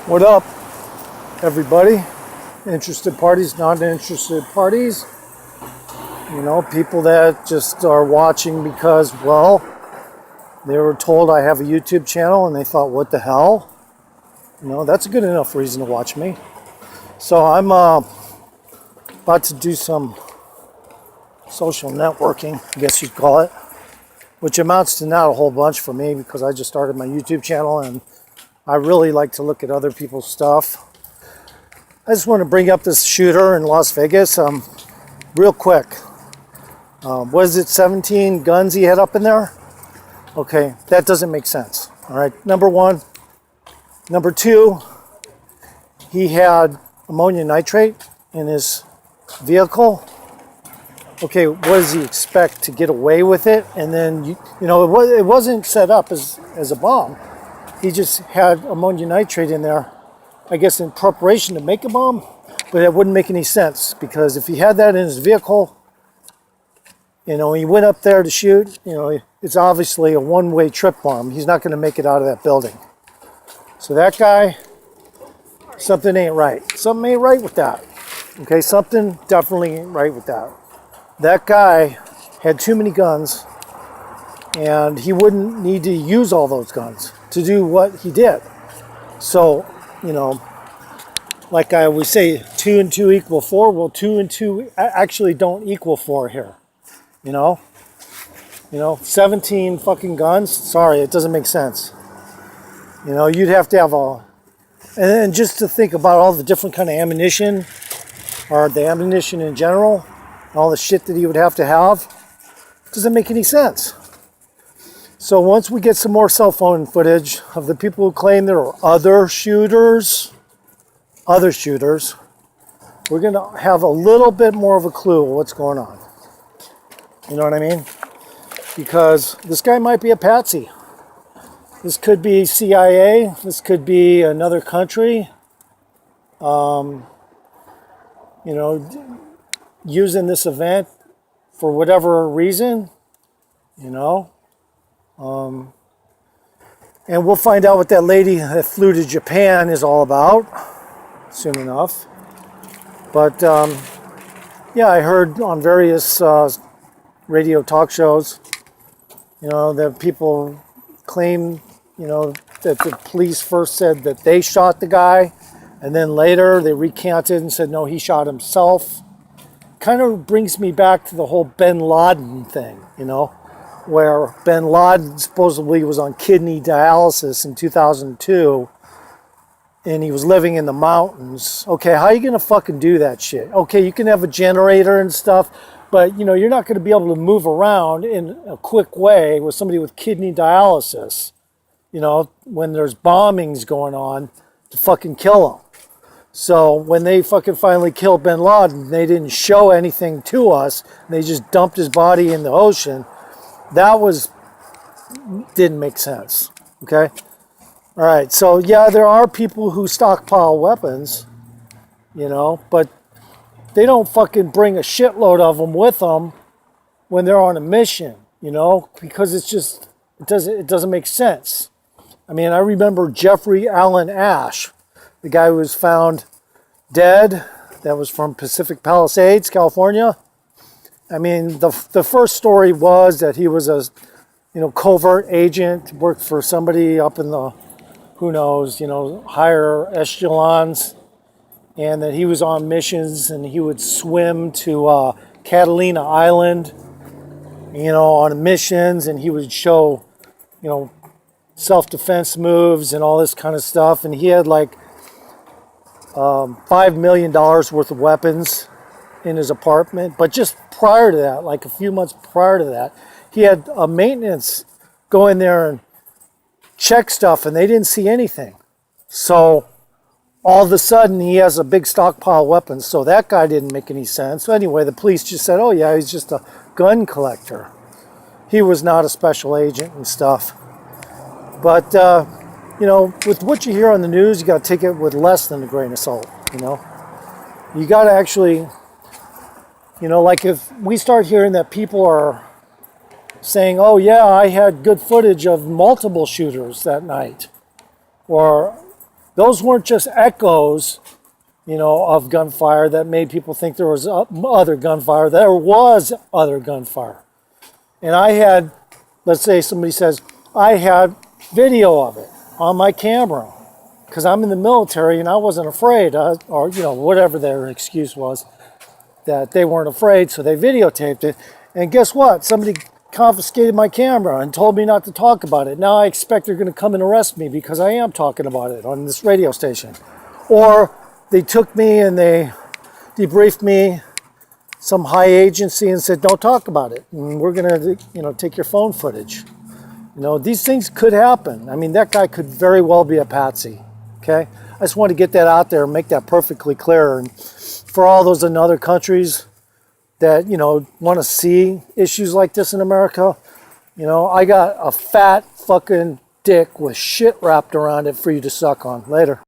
What up, everybody? Interested parties, non-interested parties. You know, people that just are watching because, well, they were told I have a YouTube channel and they thought, what the hell? You know, that's a good enough reason to watch me. So I'm about to do some social networking, I guess you'd call it, which amounts to not a whole bunch for me because I just started my YouTube channel and I really like to look at other people's stuff. I just want to bring up this shooter in Las Vegas real quick. What is it, 17 guns he had up in there? Okay, that doesn't make sense. All right, number one. Number two, he had ammonium nitrate in his vehicle. Okay, what does he expect to get away with it? And then, you know, it wasn't set up as a bomb. He just had ammonium nitrate in there, I guess in preparation to make a bomb, but it wouldn't make any sense because if he had that in his vehicle, you know, he went up there to shoot, you know, it's obviously a one-way trip bomb. He's not going to make it out of that building. So that guy, something ain't right. Something ain't right with that. Okay, something definitely ain't right with that. That guy had too many guns and he wouldn't need to use all those guns to do what he did. So, you know, like I always say, 2 and 2 equal 4. Well, 2 and 2 actually don't equal 4 here. You know, 17 fucking guns. Sorry, it doesn't make sense. You know, you'd have to have and then just to think about all the different kind of ammunition, or the ammunition in general, all the shit that he would have to have, doesn't make any sense. So once we get some more cell phone footage of the people who claim there are other shooters, we're going to have a little bit more of a clue of what's going on. You know what I mean? Because this guy might be a patsy. This could be CIA. This could be another country. You know, using this event for whatever reason, you know. And we'll find out what that lady that flew to Japan is all about soon enough. But yeah, I heard on various radio talk shows, you know, that people claim, you know, that the police first said that they shot the guy, and then later they recanted and said, no, he shot himself. Kind of brings me back to the whole Benladin thing, you know, where Benladin supposedly was on kidney dialysis in 2002, and he was living in the mountains. Okay, how are you going to fucking do that shit? Okay, you can have a generator and stuff, but, you know, you're not going to be able to move around in a quick way with somebody with kidney dialysis, you know, when there's bombings going on to fucking kill them. So when they fucking finally killed Bin Laden, they didn't show anything to us. They just dumped his body in the ocean. That didn't make sense, okay? All right, so yeah, there are people who stockpile weapons, you know, but they don't fucking bring a shitload of them with them when they're on a mission, you know, because it's just, it doesn't make sense. I mean, I remember Jeffrey Allen Ash, the guy who was found dead, that was from Pacific Palisades, California. I mean, the first story was that he was a, you know, covert agent, worked for somebody up in the, who knows, you know, higher echelons, and that he was on missions and he would swim to Catalina Island, you know, on missions, and he would show, you know, self-defense moves and all this kind of stuff. And he had like $5 million worth of weapons in his apartment. But just prior to that, like a few months prior to that, he had a maintenance go in there and check stuff, and they didn't see anything. So all of a sudden, he has a big stockpile of weapons. So that guy didn't make any sense. So anyway, the police just said, oh yeah, he's just a gun collector. He was not a special agent and stuff. But, you know, with what you hear on the news, you got to take it with less than a grain of salt, you know. You got to actually, you know, like if we start hearing that people are saying, oh yeah, I had good footage of multiple shooters that night, or those weren't just echoes, you know, of gunfire that made people think there was other gunfire. There was other gunfire. And I had, let's say somebody says, I had video of it on my camera because I'm in the military and I wasn't afraid, or, you know, whatever their excuse was, that they weren't afraid, so they videotaped it. And guess what? Somebody confiscated my camera and told me not to talk about it. Now I expect they're going to come and arrest me because I am talking about it on this radio station. Or they took me and they debriefed me, some high agency, and said, don't talk about it. And we're going to, you know, take your phone footage. You know, these things could happen. I mean, that guy could very well be a patsy. Okay? I just want to get that out there and make that perfectly clear. And for all those in other countries that, you know, want to see issues like this in America, you know, I got a fat fucking dick with shit wrapped around it for you to suck on. Later.